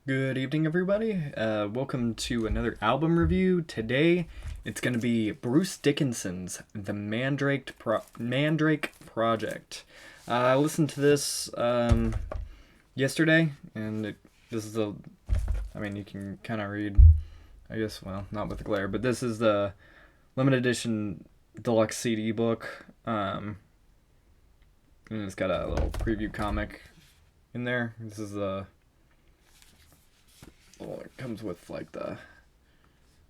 Good evening, everybody. Welcome to another album review. Today, it's going to be Bruce Dickinson's The Mandrake Project. I listened to this yesterday, and this is you can kind of read, I guess, well, not with the glare, but this is the limited edition deluxe CD book. And it's got a little preview comic in there. This is it comes with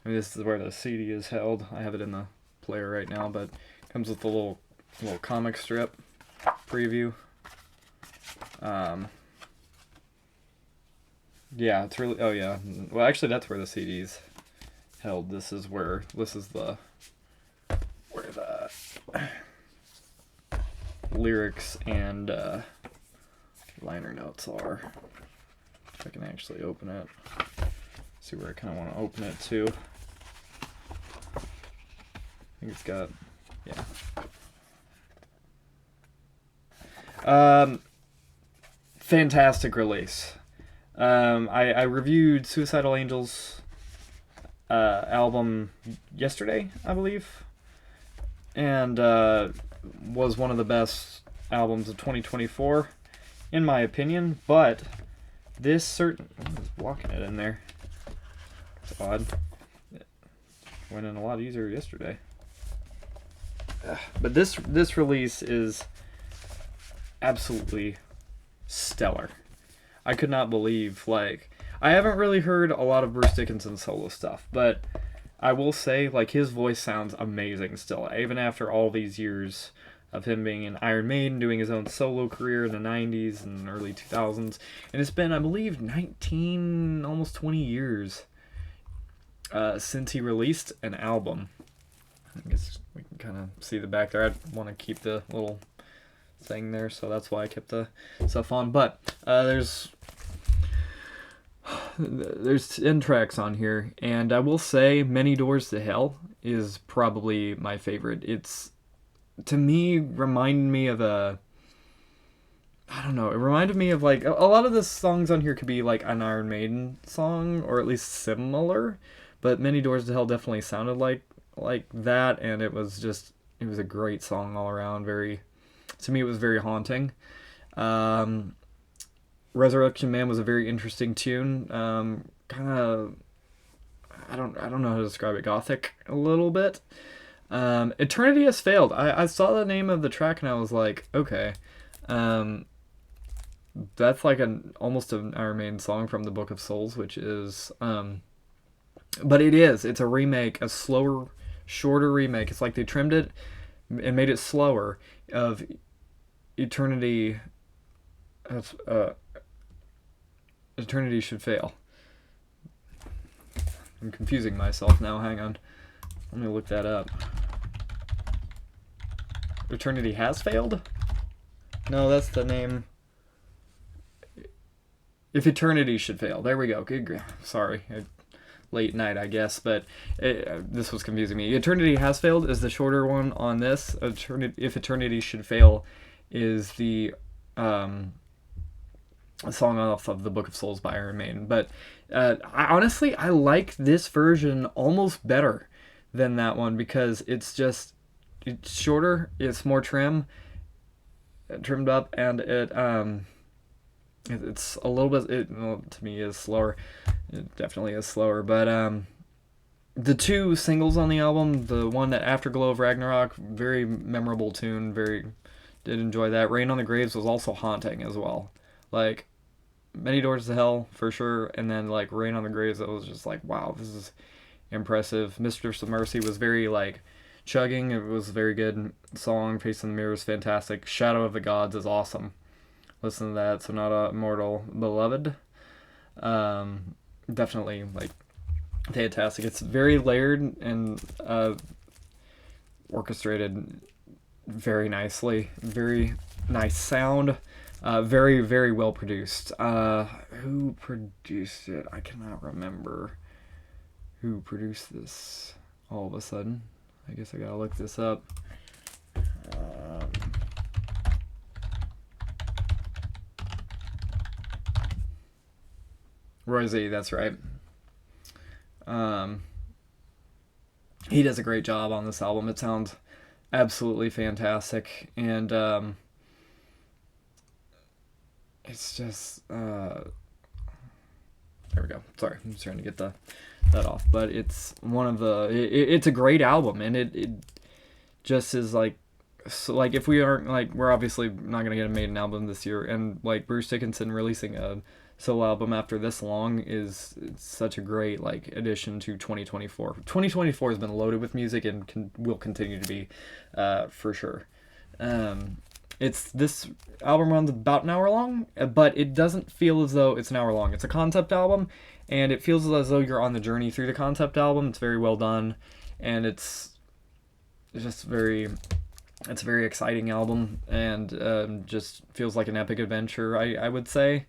this is where the CD is held. I have it in the player right now, but it comes with a little comic strip preview. Yeah, it's really, oh yeah. Well, actually, that's where the CD's held. This is where the lyrics and liner notes are. If I can actually open it. See where I kind of want to open it to. I think it's got, yeah. Fantastic release. I reviewed Suicidal Angels album yesterday, I believe, and was one of the best albums of 2024, in my opinion. But this I was blocking it in there. It's odd. It went in a lot easier yesterday. But this release is absolutely stellar. I could not believe, I haven't really heard a lot of Bruce Dickinson's solo stuff, but I will say, his voice sounds amazing still, even after all these years of him being in Iron Maiden, doing his own solo career in the 90s and early 2000s. And it's been, I believe, 19, almost 20 years since he released an album. I guess we can kind of see the back there. I want to keep the little thing there, so that's why I kept the stuff on. But there's 10 tracks on here, and I will say Many Doors to Hell is probably my favorite. It's, to me, reminded me of it reminded me of a lot of the songs on here could be an Iron Maiden song, or at least similar, but Many Doors to Hell definitely sounded like that, and it was a great song all around. To me, it was very haunting. Resurrection Man was a very interesting tune. Kind of, I don't know how to describe it, gothic a little bit. Eternity Has Failed. I saw the name of the track and I was like, okay, that's almost an Iron Maiden song from the Book of Souls, which is, but it's a remake, a slower, shorter remake. It's like they trimmed it and made it slower of Eternity. Eternity Should Fail. I'm confusing myself now. Hang on. Let me look that up. Eternity Has Failed? No, that's the name. If Eternity Should Fail. There we go. Good. Sorry. Late night, I guess, but this was confusing me. Eternity Has Failed is the shorter one on this. If Eternity Should Fail is the song off of the Book of Souls by Iron Maiden. But I like this version almost better than that one, because it's shorter, it's more trimmed up, and it's a little bit, to me, is slower. It definitely is slower, but the two singles on the album, the one that Afterglow of Ragnarok, very memorable tune, did enjoy that. Rain on the Graves was also haunting as well. Many Doors to Hell, for sure, and then, Rain on the Graves, that was just wow, this is impressive. Mistress of Mercy was very, chugging. It was a very good song. Face in the Mirror is fantastic. Shadow of the Gods is awesome. Listen to that. Sonata Immortal Beloved. Definitely, fantastic. It's very layered and orchestrated very nicely. Very nice sound. Very, very well produced. Who produced it? I cannot remember who produced this all of a sudden. I guess I gotta look this up. Roy Z, that's right. Um, he does a great job on this album. It sounds absolutely fantastic, and it's just there we go. Sorry, I'm just trying to get that off, but it's one of the it's a great album, and it just is like, so like if we aren't like, we're obviously not gonna get a Maiden album this year, and like Bruce Dickinson releasing a solo album after this long is, it's such a great like addition to 2024. 2024 has been loaded with music and will continue to be, for sure. It's this album runs about an hour long, but it doesn't feel as though it's an hour long. It's a concept album, and it feels as though you're on the journey through the concept album. It's very well done, and it's just very, it's a very exciting album, and just feels like an epic adventure, I would say.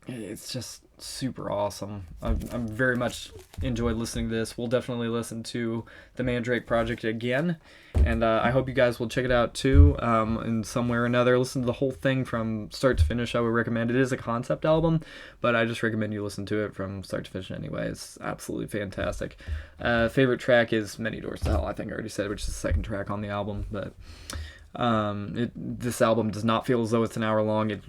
It's just super awesome. I'm very much enjoyed listening to this. We'll definitely listen to the Mandrake Project again, and I hope you guys will check it out too, in some way or another. Listen to the whole thing from start to finish. I would recommend. It is a concept album, but I just recommend you listen to it from start to finish anyway. It's absolutely fantastic. Favorite track is Many Doors to Hell. I think I already said, which is the second track on the album, but this album does not feel as though it's an hour long.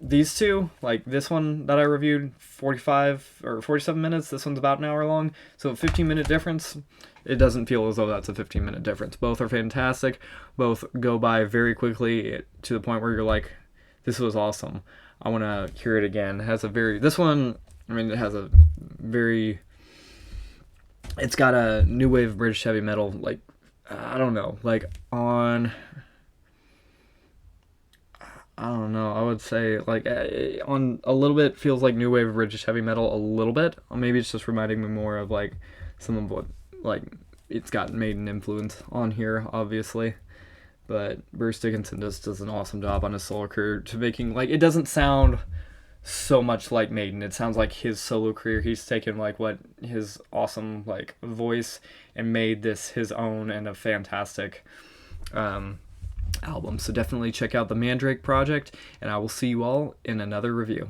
These two, like this one that I reviewed, 45 or 47 minutes, this one's about an hour long, so a 15-minute difference. It doesn't feel as though that's a 15-minute difference. Both are fantastic. Both go by very quickly, to the point where you're like, this was awesome. I want to hear it again. It has a very, this one, I mean, it has a very, it's got a new wave of British heavy metal, like, I don't know, like on, I don't know, I would say like on a little bit feels like new wave of British heavy metal a little bit. Or maybe it's just reminding me more of like some of what, like, it's got Maiden influence on here, obviously. But Bruce Dickinson just does an awesome job on his solo career to making, like, it doesn't sound so much like Maiden. It sounds like his solo career. He's taken like what his awesome like voice and made this his own, and a fantastic album. So definitely check out the Mandrake Project, and I will see you all in another review.